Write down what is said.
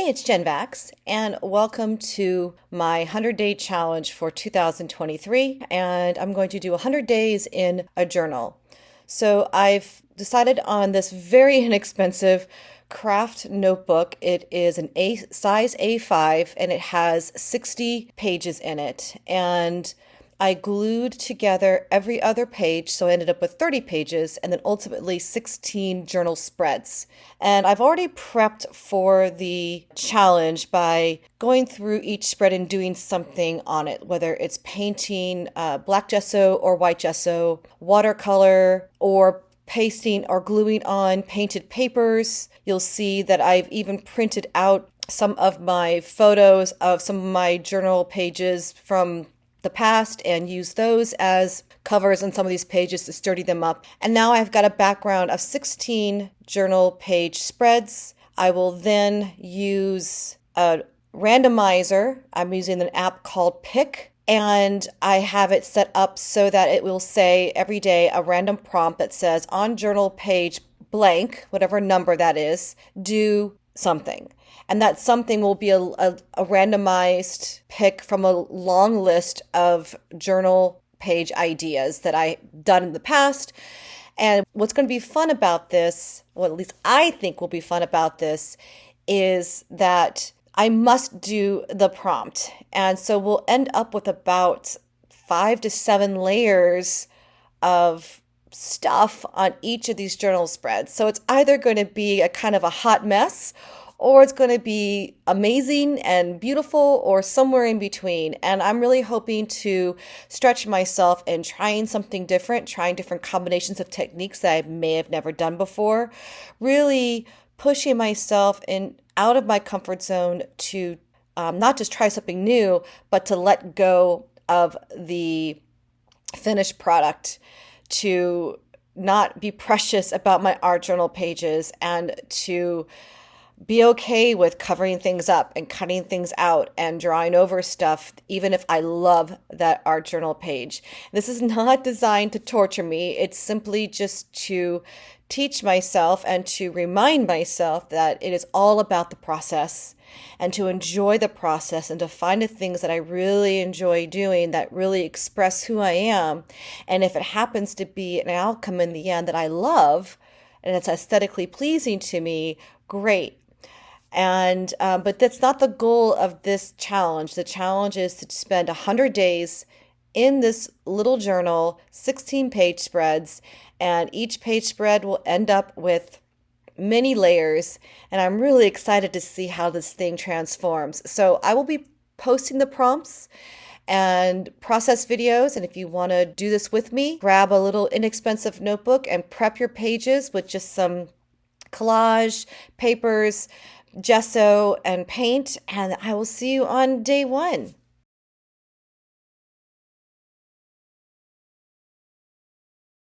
it's Jen Vax, and welcome to my 100-day challenge for 2023. And I'm going to do 100 days in a journal. So I've decided on this very inexpensive Kraft notebook. It is an size A5, and it has 60 pages in it. And I glued together every other page, so I ended up with 30 pages and then ultimately 16 journal spreads. And I've already prepped for the challenge by going through each spread and doing something on it, whether it's painting black gesso or white gesso, watercolor, or pasting or gluing on painted papers. You'll see that I've even printed out some of my photos of some of my journal pages from the past and use those as covers on some of these pages to sturdy them up. And now I've got a background of 16 journal page spreads. I will then use a randomizer. I'm using an app called Pick, and I have it set up so that it will say every day a random prompt that says on journal page blank, whatever number that is, do something. And that something will be a randomized pick from a long list of journal page ideas that I've done in the past. And what's going to be fun about this, well, at least I think will be fun about this, is that I must do the prompt. And so we'll end up with about 5 to 7 layers of stuff on each of these journal spreads. So it's either going to be a kind of a hot mess, or it's going to be amazing and beautiful, or somewhere in between. And I'm really hoping to stretch myself in trying something different, trying different combinations of techniques that I may have never done before, really pushing myself out of my comfort zone to not just try something new, but to let go of the finished product, to not be precious about my art journal pages, and to be okay with covering things up and cutting things out and drawing over stuff, even if I love that art journal page. This is not designed to torture me. It's simply just to teach myself and to remind myself that it is all about the process, and to enjoy the process, and to find the things that I really enjoy doing that really express who I am. And if it happens to be an outcome in the end that I love and it's aesthetically pleasing to me, great. And but that's not the goal of this challenge. The challenge is to spend 100 days in this little journal, 16 page spreads, and each page spread will end up with many layers. And I'm really excited to see how this thing transforms. So I will be posting the prompts and process videos. And if you want to do this with me, grab a little inexpensive notebook and prep your pages with just some collage, papers, gesso, and paint, and I will see you on day 1.